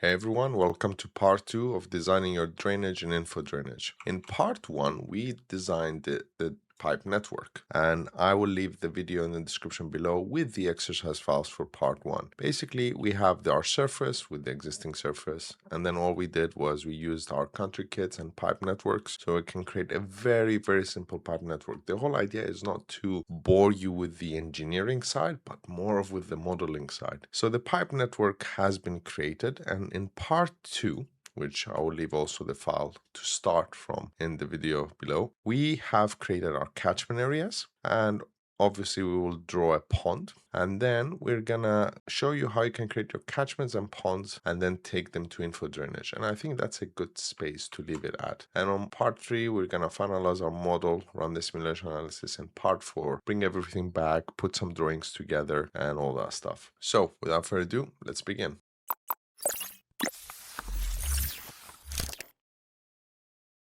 Hey everyone, welcome to part 2 of designing your drainage in InfoDrainage. In part 1, we designed the pipe network, and I will leave the video in the description below with the exercise files for part 1. Basically, we have our surface with the existing surface, and then all we did was we used our country kits and pipe networks so we can create a very simple pipe network. The whole idea is not to bore you with the engineering side, but more of with the modeling side. So the pipe network has been created, and in part 2, which I will leave also the file to start from in the video below, we have created our catchment areas, and obviously we will draw a pond, and then we're gonna show you how you can create your catchments and ponds and then take them to InfoDrainage. And I think that's a good space to leave it at. And on part 3, we're gonna finalize our model, run the simulation analysis, and part 4, bring everything back, put some drawings together and all that stuff. So without further ado, let's begin.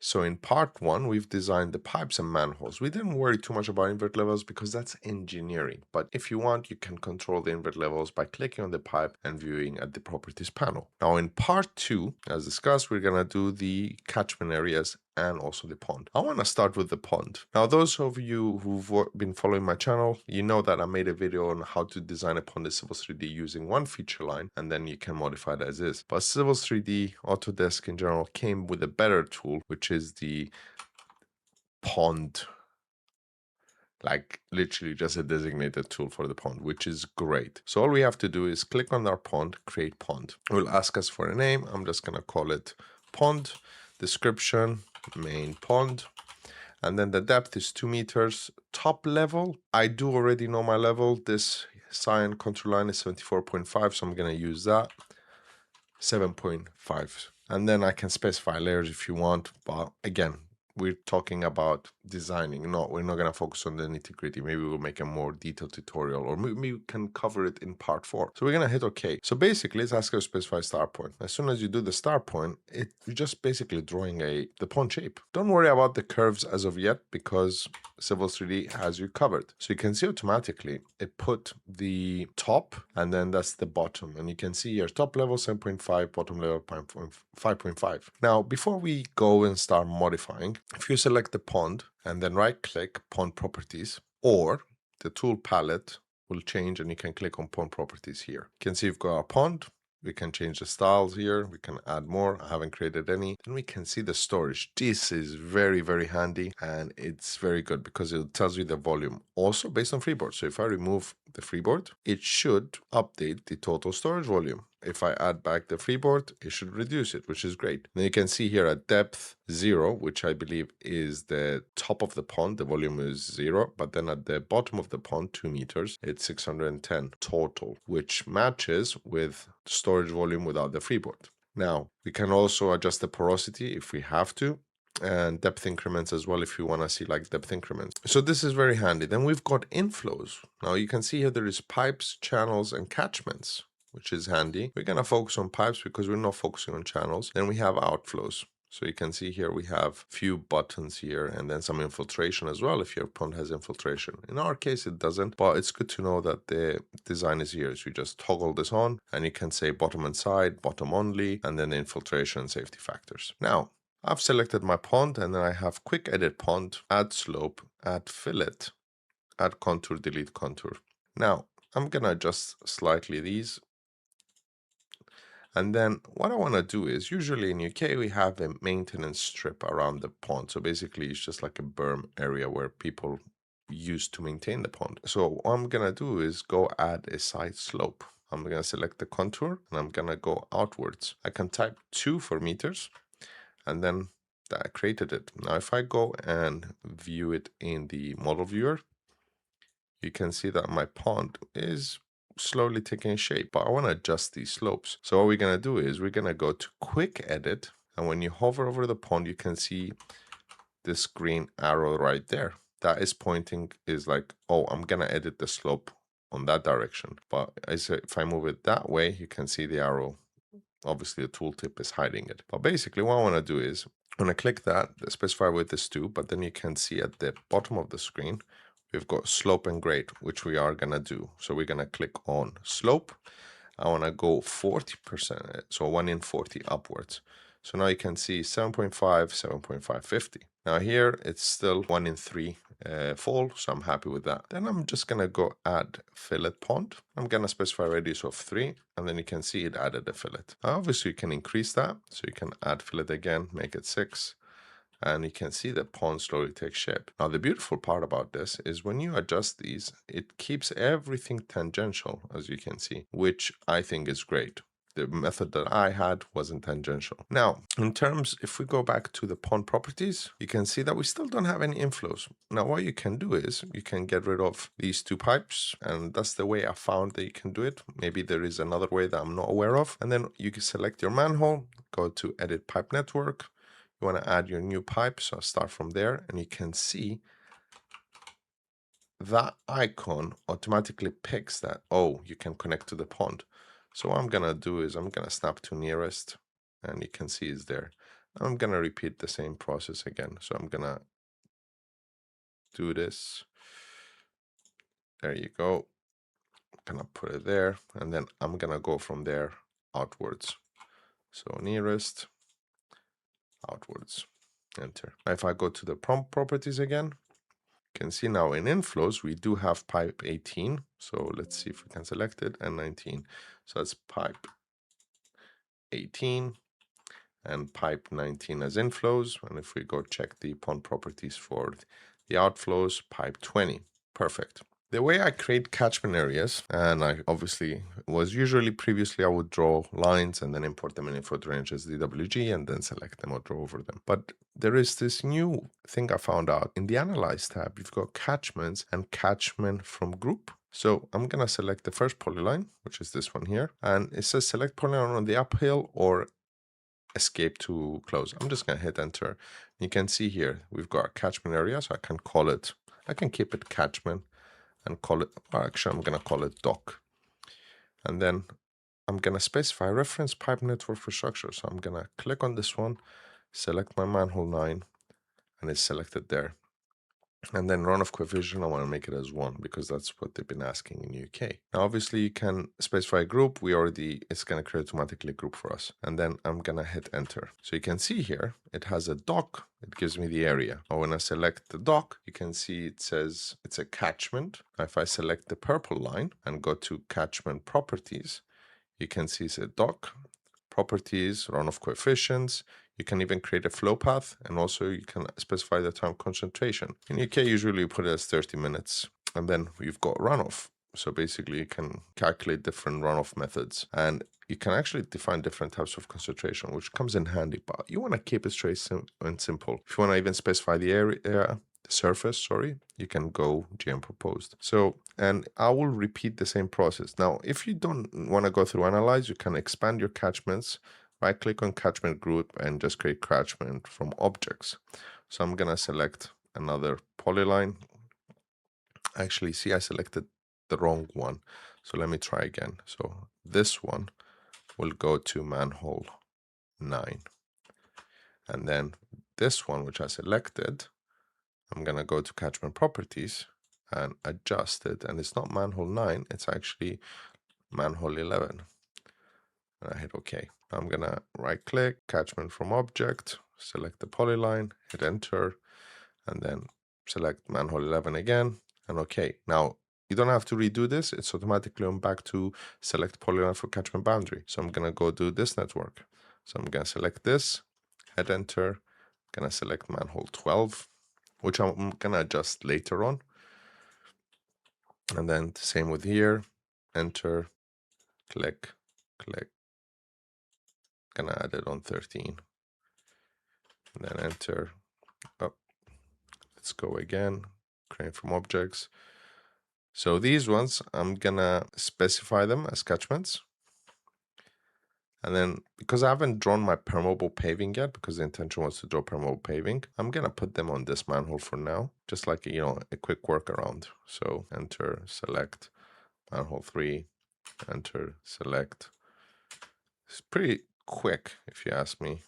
So in part 1, we've designed the pipes and manholes. We didn't worry too much about invert levels because that's engineering. But if you want, you can control the invert levels by clicking on the pipe and viewing at the properties panel. Now in part 2, as discussed, we're going to do the catchment areas and also the pond. I want to start with the pond. Now, those of you who've been following my channel, you know that I made a video on how to design a pond in Civils 3D using one feature line, and then you can modify it as is. But Civils 3D, Autodesk in general, came with a better tool, which is the pond, like literally just a designated tool for the pond, which is great. So all we have to do is click on our pond, create pond. It will ask us for a name. I'm just going to call it pond. Description, main pond. And then the depth is 2 meters. Top level, I do already know my level. This cyan contour line is 74.5, so I'm going to use that. 7.5. And then I can specify layers if you want, but again, we're talking about designing. No, we're not going to focus on the nitty-gritty. Maybe we'll make a more detailed tutorial, or maybe we can cover it in part 4. So we're going to hit OK. So basically, let's ask you to specify start point. As soon as you do the start point, you're just basically drawing the pond shape. Don't worry about the curves as of yet, because Civils 3D has you covered. So you can see automatically it put the top, and then that's the bottom. And you can see here top level 7.5, bottom level 5.5. Now, before we go and start modifying, if you select the pond and then right click pond properties, or the tool palette will change and you can click on pond properties here. You can see we've got our pond. We can change the styles here. We can add more. I haven't created any. Then we can see the storage. This is very handy, and it's very good because it tells you the volume also based on freeboard. So if I remove the freeboard, it should update the total storage volume. If I add back the freeboard, it should reduce it, which is great. Then you can see here at depth 0, which I believe is the top of the pond, the volume is 0, but then at the bottom of the pond, 2 meters, it's 610 total, which matches with storage volume without the freeboard. Now, we can also adjust the porosity if we have to, and depth increments as well if you want to see like depth increments. So this is very handy. Then we've got inflows. Now you can see here there is pipes, channels, and catchments, which is handy. We're going to focus on pipes because we're not focusing on channels. Then we have outflows. So you can see here we have few buttons here, and then some infiltration as well if your pond has infiltration. In our case it doesn't, but it's good to know that the design is here. So you just toggle this on and you can say bottom and side, bottom only, and then infiltration and safety factors. Now, I've selected my pond, and then I have quick edit pond, add slope, add fillet, add contour, delete contour. Now, I'm going to adjust slightly these. And then what I want to do is, usually in UK, we have a maintenance strip around the pond. So basically, it's just like a berm area where people use to maintain the pond. So what I'm going to do is go add a side slope. I'm going to select the contour, and I'm going to go outwards. I can type 2 for meters, and then that created it. Now, if I go and view it in the model viewer, you can see that my pond is slowly taking shape, but I want to adjust these slopes. So what we're going to do is we're going to go to quick edit, and when you hover over the pond, you can see this green arrow right there. That is pointing, is like, oh, I'm going to edit the slope on that direction. But if I move it that way, you can see the arrow. Obviously, the tooltip is hiding it. But basically, what I want to do is, when I click that, the specify width is 2, but then you can see at the bottom of the screen, we've got slope and grade, which we are going to do. So we're going to click on slope, I want to go 40%, so 1 in 40 upwards. So now you can see 7.5, 7.550. Now here it's still 1 in 3 fall, so I'm happy with that. Then I'm just gonna go add fillet pond. I'm gonna specify radius of 3, and then you can see it added a fillet. Obviously you can increase that, so you can add fillet again, make it 6. And you can see the pond slowly take shape. Now, the beautiful part about this is when you adjust these, it keeps everything tangential, as you can see, which I think is great. The method that I had wasn't tangential. Now, in terms, if we go back to the pond properties, you can see that we still don't have any inflows. Now, what you can do is you can get rid of these 2 pipes, and that's the way I found that you can do it. Maybe there is another way that I'm not aware of. And then you can select your manhole, go to edit pipe network. You want to add your new pipe, so I'll start from there, and you can see that icon automatically picks that, oh, you can connect to the pond. So what I'm going to do is I'm going to snap to nearest, and you can see it's there. I'm going to repeat the same process again. So I'm going to do this. There you go. I'm going to put it there, and then I'm going to go from there outwards. So nearest, outwards, enter. Now if I go to the prompt properties again, can see now in inflows, we do have pipe 18. So let's see if we can select it, and 19. So that's pipe 18 and pipe 19 as inflows. And if we go check the pond properties for the outflows, pipe 20. Perfect. The way I create catchment areas, and I obviously was usually previously I would draw lines and then import them in InfoDrainage as DWG and then select them or draw over them. But there is this new thing I found out. In the Analyze tab, you've got catchments and catchment from group. So I'm going to select the first polyline, which is this one here. And it says select polyline on the uphill or escape to close. I'm just going to hit enter. You can see here, we've got a catchment area. So I can call it, I can keep it catchment and call it, or actually I'm going to call it dock. And then I'm going to specify reference pipe network for structure. So I'm going to click on this one, select my manhole 9, and it's selected there. And then runoff coefficient, I want to make it as 1 because that's what they've been asking in UK. Now, obviously, you can specify a group. It's going to create automatically a group for us. And then I'm going to hit enter. So you can see here, it has a dock. It gives me the area. Now, when I select the dock, you can see it says it's a catchment. Now, if I select the purple line and go to catchment properties, you can see it's a dock, properties, runoff coefficients. You can even create a flow path, and also you can specify the time concentration. In UK, usually you put it as 30 minutes, and then you've got runoff. So basically, you can calculate different runoff methods, and you can actually define different types of concentration, which comes in handy. But you want to keep it straight and simple. If you want to even specify the area, surface, sorry, you can go GM proposed. So, and I will repeat the same process. Now, if you don't want to go through analyze, you can expand your catchments, right click on catchment group and just create catchment from objects. So I'm going to select another polyline. Actually, see, I selected the wrong one. So let me try again. So this one will go to manhole 9. And then this one, which I selected, I'm going to go to catchment properties and adjust it. And it's not manhole 9, it's actually manhole 11. And I hit OK. I'm going to right click, catchment from object, select the polyline, hit enter, and then select manhole 11 again, and OK. Now, you don't have to redo this. It's automatically on back to select polyline for catchment boundary. So I'm going to go do this network. So I'm going to select this, hit enter, I'm going to select manhole 12, which I'm going to adjust later on. And then same with here, enter, click, click. Gonna add it on 13. And then enter. Oh, let's go again, create from objects. So these ones, I'm gonna specify them as catchments. And then because I haven't drawn my permeable paving yet, because the intention was to draw permeable paving, I'm gonna put them on this manhole for now, just like, you know, a quick workaround. So enter, select manhole 3, enter, select. It's pretty quick if you ask me.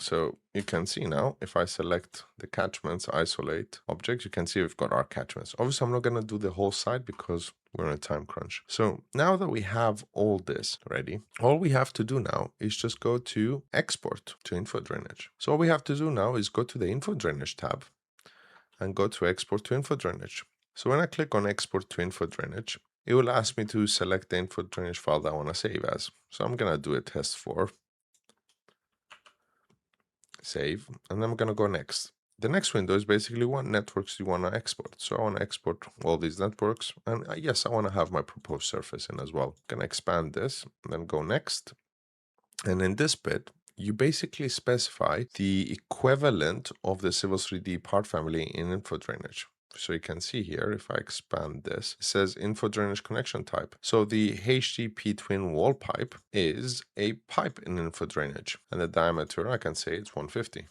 So you can see now, if I select the catchments, isolate objects, you can see we've got our catchments. Obviously, I'm not going to do the whole site because we're in a time crunch. So now that we have all this ready, all we have to do now is just go to export to InfoDrainage. So all we have to do now is go to the InfoDrainage tab and go to export to InfoDrainage. So when I click on export to InfoDrainage, it will ask me to select the InfoDrainage file that I want to save as. So I'm going to do a test4. Save, and I'm gonna go next. The next window is basically what networks you want to export. So I want to export all these networks, and yes, I want to have my proposed surface in as well. Gonna expand this, and then go next. And in this bit, you basically specify the equivalent of the Civil 3D part family in InfoDrainage. So you can see here, if I expand this, it says InfoDrainage connection type. So the HDP twin wall pipe is a pipe in InfoDrainage, and the diameter, I can say it's 150.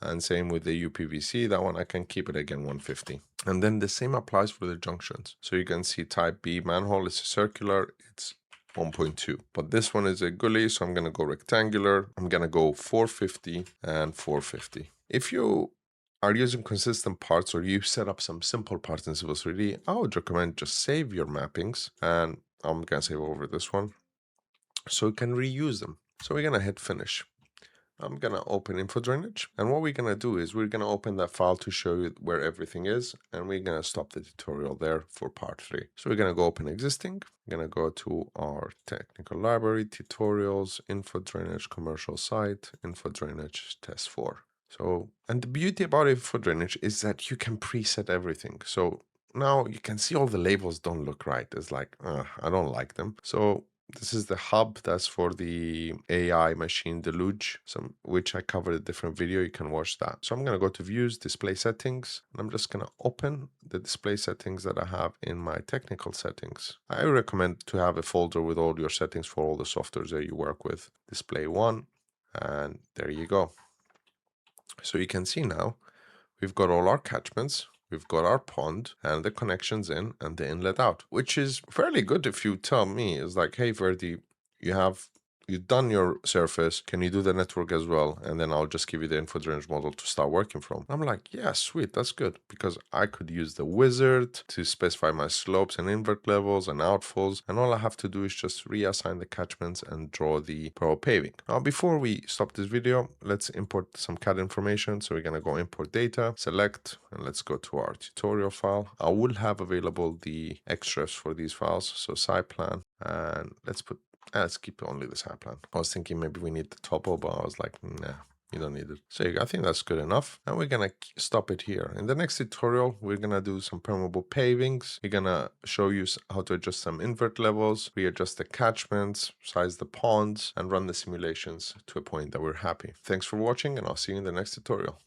And same with the UPVC, that one I can keep it again 150. And then the same applies for the junctions. So you can see type B manhole is circular, it's 1.2. But this one is a gully, so I'm going to go rectangular. I'm going to go 450 and 450. If you are using consistent parts or you set up some simple parts in Civil 3D, I would recommend just save your mappings, and I'm going to save over this one so you can reuse them. So we're going to hit finish. I'm going to open InfoDrainage, and what we're going to do is we're going to open that file to show you where everything is, and we're going to stop the tutorial there for part 3. So we're going to go open existing. We're going to go to our technical library, tutorials, InfoDrainage commercial site, InfoDrainage test 4. So, and the beauty about InfoDrainage is that you can preset everything. So now you can see all the labels don't look right. It's like, I don't like them. So this is the hub that's for the AI machine deluge, which I covered a different video. You can watch that. So I'm going to go to views, display settings, and I'm just going to open the display settings that I have in my technical settings. I recommend to have a folder with all your settings for all the softwares that you work with. Display 1, and there you go. So you can see now we've got all our catchments, we've got our pond and the connections in and the inlet out, which is fairly good if you tell me. It's like, hey, Ferdi, you've done your surface. Can you do the network as well? And then I'll just give you the InfoDrainage model to start working from. I'm like, yeah, sweet, that's good, because I could use the wizard to specify my slopes and invert levels and outfalls, and all I have to do is just reassign the catchments and draw the pro paving. Now, before we stop this video, let's import some CAD information. So we're going to go import data, select, and let's go to our tutorial file. I will have available the extras for these files. So site plan, and let's keep only the site plan. I was thinking maybe we need the topo, but I was like, nah, you don't need it. So I think that's good enough. And we're going to stop it here. In the next tutorial, we're going to do some permeable pavings. We're going to show you how to adjust some invert levels, readjust the catchments, size the ponds, and run the simulations to a point that we're happy. Thanks for watching, and I'll see you in the next tutorial.